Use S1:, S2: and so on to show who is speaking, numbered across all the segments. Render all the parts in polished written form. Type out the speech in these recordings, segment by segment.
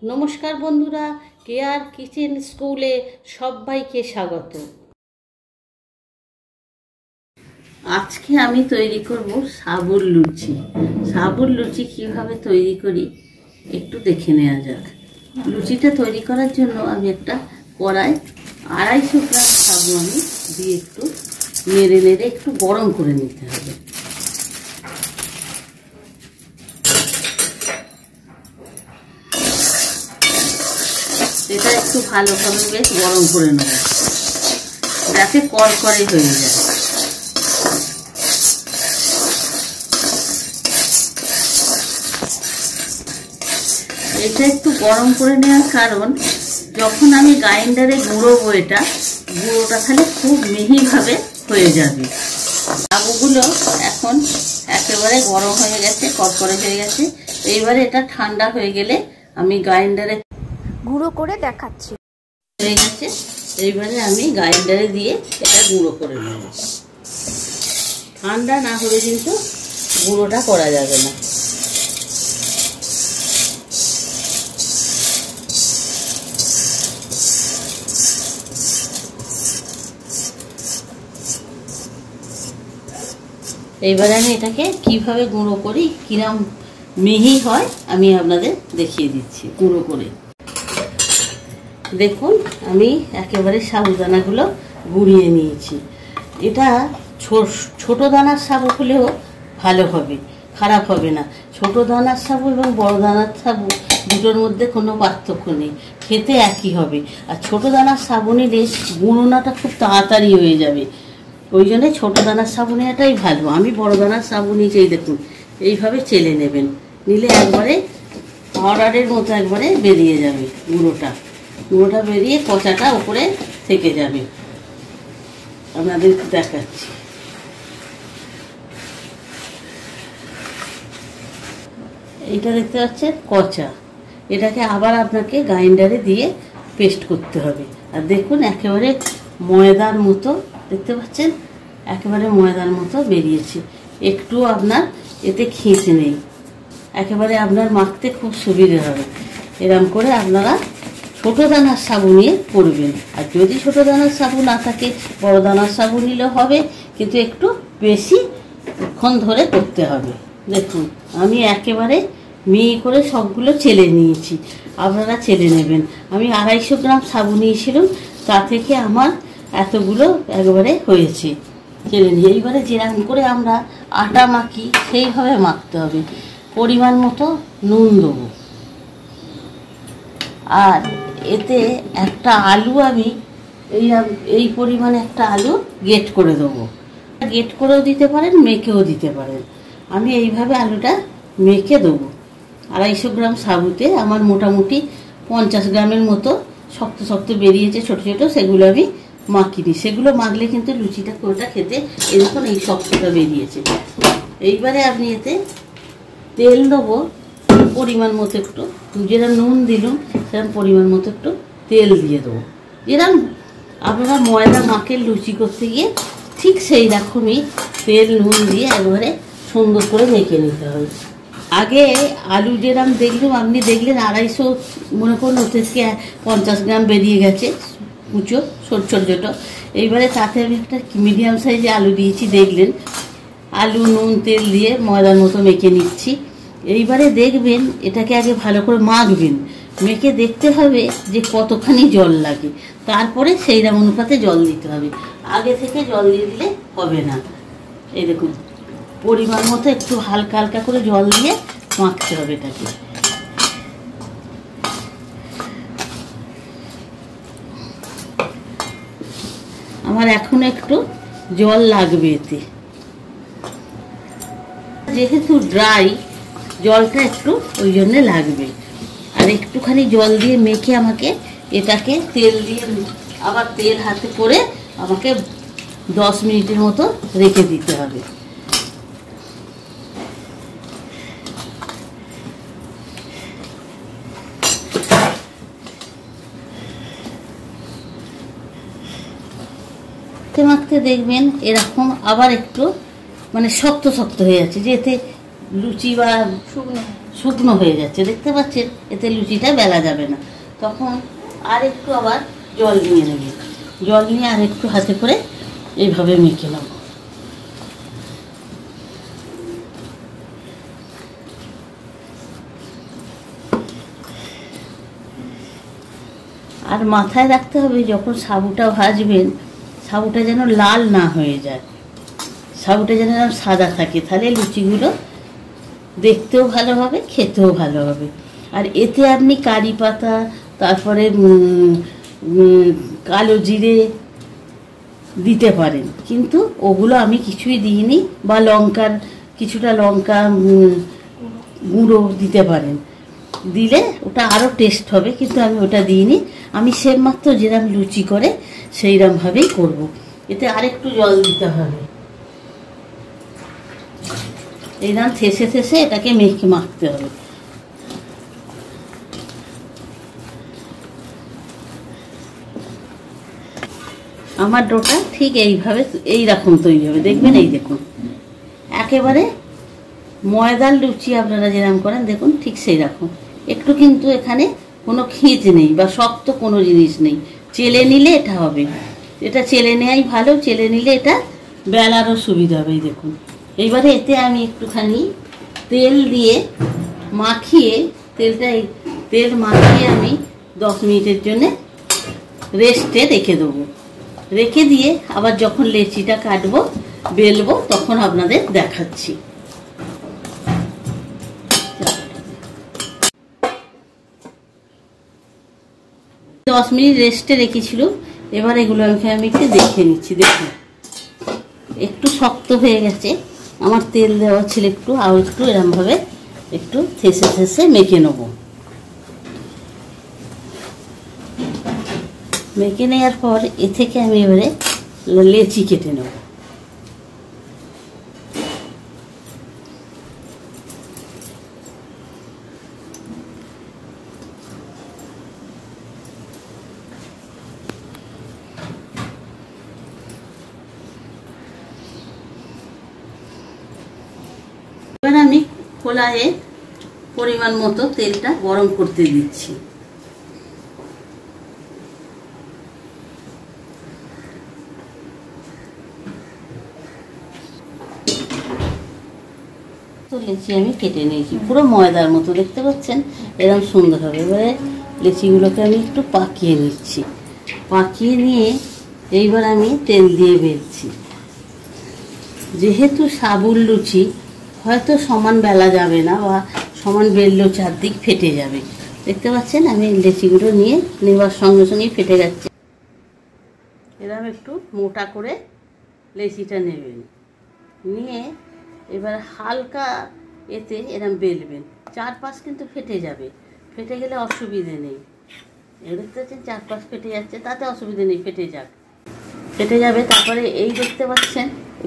S1: নমস্কার বন্ধুরা, care kitchen স্কুলে সবাইকে স্বাগত। আজকে আমি তৈরি করব সাবুর লুচি। সাবুর লুচি কিভাবে তৈরি করি একটু দেখে নেওয়া যাক। লুচিটা তৈরি করার জন্য আমি একটা কড়াই 250 গ্রাম সাবু আমি দিয়ে একটু নেড়ে নেড়ে একটু গরম করে নিতে হবে। এটা একটু ভালোভাবে বেশ গরম করে নেব যাতে কড়কড়ে হয়ে যায়। এটা একটু গরম করে নেওয়ার কারণ যখন আমি গ্রাইন্ডারে গুঁড়োবো গুঁড়োটা তাহলে খুব মিহিভাবে হয়ে যাবে। সাবুগুলো এখন একেবারে গরম হয়ে গেছে, কড়কড়ে হয়ে গেছে। এইবারে এটা ঠান্ডা হয়ে গেলে আমি গ্রাইন্ডারে
S2: গুঁড়ো করে দেখাচ্ছি।
S1: হয়ে গেছে, এইবারে আমি গ্রাইন্ডারে দিয়ে এটা গুঁড়ো করে নেব। ঠান্ডা না হলে কিন্তু গুঁড়োটা করা যাবে না। এইবারে আমি এটাকে কিভাবে গুঁড়ো করি, কিরম মিহি হয় আমি আপনাদের দেখিয়ে দিচ্ছি গুঁড়ো করে। দেখুন আমি একেবারে সাবুদানাগুলো গুঁড়িয়ে নিয়েছি। এটা ছোট দানার সাবু হলেও ভালো হবে, খারাপ হবে না। ছোট দানার সাবু এবং বড় দানার সাবু দুটোর মধ্যে কোনো পার্থক্য নেই, খেতে একই হবে। আর ছোট দানার সাবু নিলে গুঁড়োনাটা খুব তাড়াতাড়ি হয়ে যাবে, ওই জন্যে ছোটো দানার সাবু নেওয়াটাই ভালো। আমি বড় দানার সাবু নিয়েই দেখুন এইভাবে চেলে নেবেন, নিলে একবারে পাউডারের মতো একবারে বেরিয়ে যাবে। গুঁড়োটা বেরিয়ে কচাটা উপরে থেকে যাবে। আপনাদের দেখাচ্ছি। এইটা দেখতে পাচ্ছেন কচা, এটাকে আবার আপনাকে গ্রাইন্ডারে দিয়ে পেস্ট করতে হবে। আর দেখুন একেবারে ময়দার মতো দেখতে পাচ্ছেন, একেবারে ময়দার মতো বেরিয়েছে। একটু আপনার এতে খেঁচে নেই, একেবারে আপনার মাখতে খুব সুবিধে হবে। এরকম করে আপনারা ছোট দানার সাবু নিয়ে করবেন। আর যদি ছোট দানার সাবু না থাকে বড় দানার সাবু নিলেও হবে, কিন্তু একটু বেশিক্ষণ ধরে করতে হবে। দেখুন আমি একেবারে মিহি করে সবগুলো চেলে নিয়েছি, আপনারা চেলে নেবেন। আমি 250 গ্রাম সাবু নিয়েছিলাম, তা থেকে আমার এতগুলো একবারে হয়েছে চেলে নিয়ে। এইবারে যেরকম করে আমরা আটা মাখি সেইভাবে মাখতে হবে। পরিমাণ মতো নুন দেবো, আর এতে একটা আলু আমি এই পরিমাণে একটা আলু গেট করে দেবো। গেট করেও দিতে পারেন, মেখেও দিতে পারেন। আমি এইভাবে আলুটা মেখে দেবো। 250 গ্রাম সাবুতে আমার মোটামুটি 50 গ্রামের মতো শক্ত শক্ত বেরিয়েছে ছোট ছোট, সেগুলো আমি মাখিনি। সেগুলো মাখলে কিন্তু লুচিটা কোটা খেতে এরকম এই শক্তটা বেরিয়েছে। এইবারে আপনি এতে তেল দেবো পরিমাণ মতো একটু, যেরকম নুন দিলাম সেরকম পরিমাণ মতো একটু তেল দিয়ে দেবো। যেরকম আপনারা ময়দা মাখের লুচি করতে গিয়ে ঠিক সেই রকমই তেল নুন দিয়ে একবারে সুন্দর করে মেখে নিতে হবে। আগে আলু যেরকম দেখলাম, আপনি দেখলেন 250, মনে করুন ওতে 50 গ্রাম বেরিয়ে গেছে কুচো ছোট ছোটো। এইবারে তাতে আমি একটা মিডিয়াম সাইজে আলু দিয়েছি, দেখলেন। আলু নুন তেল দিয়ে ময়দার মতো মেখে নিচ্ছি। এইবারে দেখবেন এটাকে আগে ভালো করে মাখবেন, মেখে দেখতে হবে যে কতখানি জল লাগে, তারপরে সেই রকম অনুপাতে জল দিতে হবে। আগে থেকে জল দিয়ে দিলে হবে না। এই দেখুন পরিমাণ মতো একটু হালকা হালকা করে জল দিয়ে মাখতে হবে এটাকে। আমার এখন একটু জল লাগবে এতে, যেহেতু ড্রাই জলটা একটু ওই জন্যে লাগবে। আর একটুখানি জল দিয়ে মেখে আমাকে এটাকে তেল দিয়ে আবার তেল হাতে করে আমাকে 10 মিনিটের মতো রেখে দিতে হবে। মাখতে দেখবেন এরকম আবার একটু মানে শক্ত শক্ত হয়ে যাচ্ছে, যে এতে লুচি বা শুকনো হয়ে যাচ্ছে, দেখতে পাচ্ছেন, এতে লুচিটা বেলা যাবে না। তখন আর একটু আবার জল নিয়ে নেবে, জল নিয়ে আর একটু হাতে করে এইভাবে মেখে নেব। আর মাথায় রাখতে হবে যখন সাবুটা ভাজবেন, সাবুটা যেন লাল না হয়ে যায়, সাবুটা যেন সাদা থাকে, তাহলে লুচিগুলো দেখতেও ভালো হবে, খেতেও ভালো হবে। আর এতে আপনি কারি পাতা, তারপরে কালো জিরে দিতে পারেন, কিন্তু ওগুলো আমি কিছুই দিইনি। বা লঙ্কার কিছুটা লঙ্কা গুঁড়ো দিতে পারেন, দিলে ওটা আরও টেস্ট হবে, কিন্তু আমি ওটা দিইনি। আমি সেম মাত্র যেরকম লুচি করে সেইরকমভাবেই করব। এতে আরেকটু জল দিতে হবে, এইরকম থেসে থেসে এটাকে মাখতে হবে। আমার ডোটা ঠিক এইভাবে এইরকম তৈরি হবে, দেখবেন। এই দেখুন, একেবারে ময়দার লুচি আপনারা যেরকম করেন দেখুন ঠিক সেই রকম। একটু কিন্তু এখানে কোনো খিঁচ নেই বা শক্ত কোনো জিনিস নেই, চেলে নিলে এটা হবে। এটা চেলে নেওয়াই ভালো, চেলে নিলে এটা বেলারও সুবিধা হবে। এই দেখুন, এইবারে এতে আমি একটুখানি তেল দিয়ে মাখিয়ে, তেল মাখিয়ে আমি 10 মিনিটের জন্যে রেস্টে রেখে দেবো। রেখে দিয়ে আবার যখন লেচিটা কাটবো, বেলবো, তখন আপনাদের দেখাচ্ছি। 10 মিনিট রেস্টে রেখেছিল। এবার এগুলো আমি একটু দেখে নিচ্ছি। দেখুন, একটু শক্ত হয়ে গেছে, আমার তেল দেওয়া ছিল একটু, আর একটু এরমভাবে একটু থেসে থেসে মেখে নেব। মেখে নেওয়ার পর এ থেকে আমি এবারে লেচি কেটে নেব। এবার আমি কড়াইয়ে পরিমাণ মতো তেলটা গরম করতে দিচ্ছি। তো লেচি আমি কেটে নিয়েছি, পুরো ময়দার মতো, দেখতে পাচ্ছেন, এরকম সুন্দর হবে। এবারে লেচিগুলোকে আমি একটু পাকিয়ে নিচ্ছি। পাকিয়ে নিয়ে এইবার আমি তেল দিয়ে বেলছি। যেহেতু সাবুর লুচি, হয়তো সমান বেলা যাবে না, বা সমান বেললেও চারদিক ফেটে যাবে। দেখতে পাচ্ছেন, আমি লেচিগুলো নিয়ে নেওয়ার সঙ্গে সঙ্গেই ফেটে যাচ্ছে। এরকম একটু মোটা করে লেচিটা নেবেন, নিয়ে এবার হালকা এতে এরকম বেলবেন। 4-5 কিন্তু ফেটে যাবে, ফেটে গেলে অসুবিধে নেই। দেখতে পাচ্ছেন 4-5 ফেটে যাচ্ছে, তাতে অসুবিধে নেই, ফেটে যাক, ফেটে যাবে। তারপরে এই দেখতে পাচ্ছেন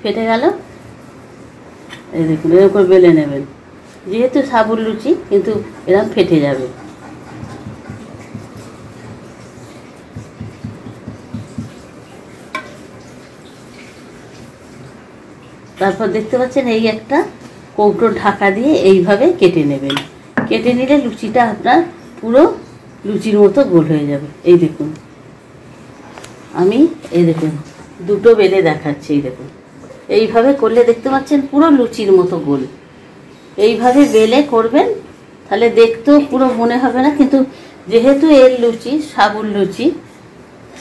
S1: ফেটে গেল, এই দেখুন, এরকম করে বেলে নেবেন। যেহেতু সাবুর লুচি, কিন্তু এরকম ফেটে যাবে। তারপর দেখতে পাচ্ছেন এই একটা কৌটো ঢাকা দিয়ে এইভাবে কেটে নেবেন। কেটে নিলে লুচিটা আপনার পুরো লুচির মতো গোল হয়ে যাবে। এই দেখুন, আমি এই দেখুন দুটো বেলে দেখাচ্ছি। এই দেখুন, এইভাবে করলে দেখতে পাচ্ছেন পুরো লুচির মতো গোল। এইভাবে বেলে করবেন, তাহলে দেখতেও পুরো মনে হবে না। কিন্তু যেহেতু এর লুচি সাবুর লুচি,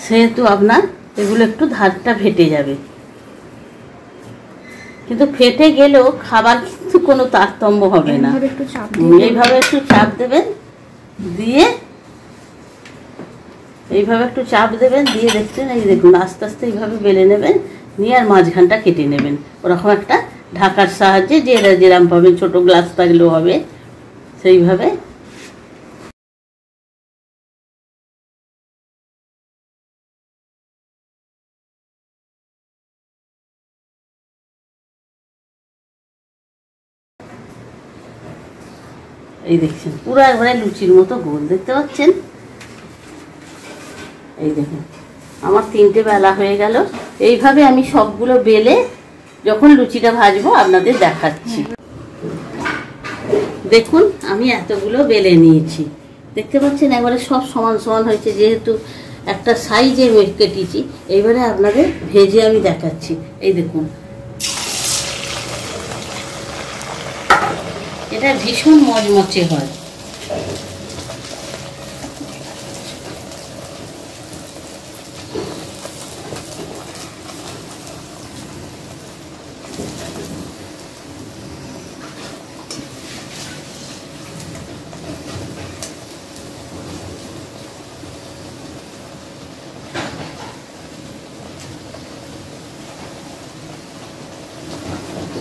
S1: সেহেতু আপনার এগুলো একটু ধারটা ফেটে যাবে। কিন্তু ফেটে গেলেও খাবার কিন্তু কোনো তারতম্য হবে না। এইভাবে একটু চাপ দেবেন, দিয়ে এইভাবে একটু চাপ দেবেন, দিয়ে দেখছেন, এই দেখুন আস্তে আস্তে এইভাবে বেলে নেবেন, নিয়ে আর মাঝখানটা কেটে নেবেন। ওরকম একটা ঢাকার সাহায্যে, যেরকম পাবেন, ছোট গ্লাস থাকলেও হবে, সেইভাবে। এই দেখছেন পুরো একবারে লুচির মতো গোল, দেখতে পাচ্ছেন। এই দেখুন, আমার 3টে বেলা হয়ে গেল। এইভাবে আমি সবগুলো বেলে যখন লুচিটা ভাজবো আপনাদের দেখাচ্ছি। দেখুন আমি এতগুলো বেলে নিয়েছি, দেখতে পাচ্ছেন একবারে সব সমান সমান হয়েছে, যেহেতু একটা সাইজে কেটেছি। এইবারে আপনাদের ভেজে আমি দেখাচ্ছি। এই দেখুন, এটা ভীষণ মচমচে হয়।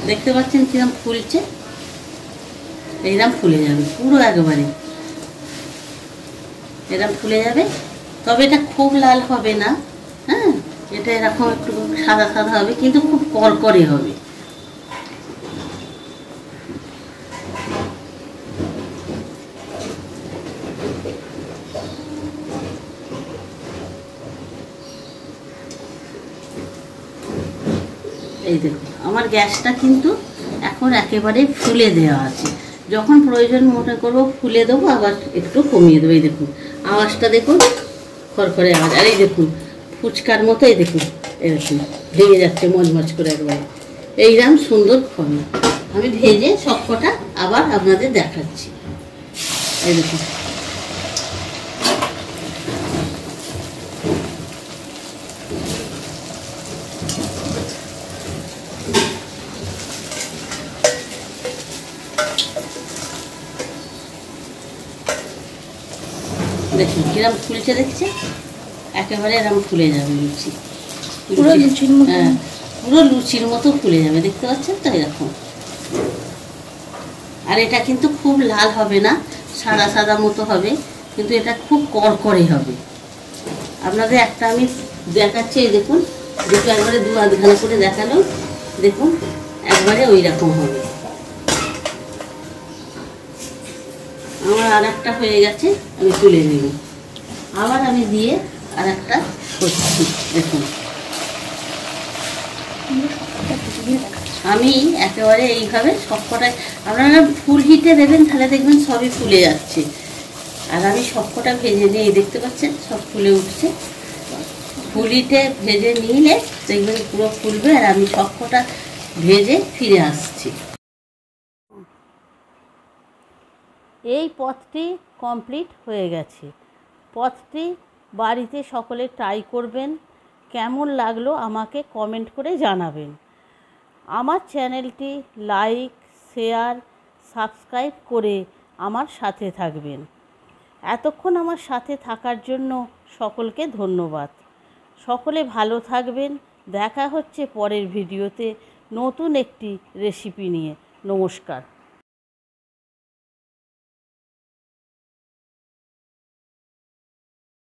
S1: দেখতে পাচ্ছেন কিরম ফুলছে, এইরকম ফুলে যাবে পুরো, একেবারে এরকম ফুলে যাবে। তবে এটা খুব লাল হবে না, হ্যাঁ, এটা এরকম একটু সাদা সাদা হবে, কিন্তু খুব করকরে হবে। এই দেখুন আমার গ্যাসটা কিন্তু এখন একেবারে ফুলে দেওয়া আছে। যখন প্রয়োজন মনে করবো ফুলে দেবো, আবার একটু কমিয়ে দেবো। এই দেখুন আওয়াজটা দেখুন, খড়খড়ে আওয়াজ। আর এই দেখুন ফুচকার মতো, এই দেখুন এরকম ভেঙে যাচ্ছে মচমচ করে একবারে। এইরকম সুন্দর হবে। আমি ভেজে সবকটা আবার আপনাদের দেখাচ্ছি। এই দেখুন দেখুন কিরম ফুলছে, দেখছে একেবারে এরকম ফুলে যাবে লুচি,
S2: পুরো লুচির মতো।
S1: হ্যাঁ পুরো লুচির মতো ফুলে যাবে, দেখতে পাচ্ছেন তো এরকম। আর এটা কিন্তু খুব লাল হবে না, সাদা সাদা মতো হবে, কিন্তু এটা খুব করকরে হবে। আপনাদের একটা আমি দেখাচ্ছি, এই দেখুন দুটো একবারে দু আধখানা করে দেখালো, দেখুন একবারে ওই রকম হবে। আমার আর একটা হয়ে গেছে, আমি তুলে নেব। আবার আমি দিয়ে আর একটা করছি। দেখুন আমি একেবারে এইভাবে সবকটাই, আপনারা ফুল হিটে দেবেন, তাহলে দেখবেন সবই ফুলে যাচ্ছে। আর আমি সবকটা ভেজে নিয়ে, দেখতে পাচ্ছেন সব ফুলে উঠছে। ফুল হিটে ভেজে নিলে দেখবেন পুরো ফুলবে। আর আমি সবকটা ভেজে ফিরে আসছি। এই পথটি কমপ্লিট হয়ে গেছে। পথটি বাড়িতে সকলে ট্রাই করবেন, কেমন লাগলো আমাকে কমেন্ট করে জানাবেন। আমার চ্যানেলটি লাইক, শেয়ার, সাবস্ক্রাইব করে আমার সাথে থাকবেন। এতক্ষণ আমার সাথে থাকার জন্য সকলকে ধন্যবাদ। সকলে ভালো থাকবেন। দেখা হচ্ছে পরের ভিডিওতে নতুন একটি রেসিপি নিয়ে। নমস্কার।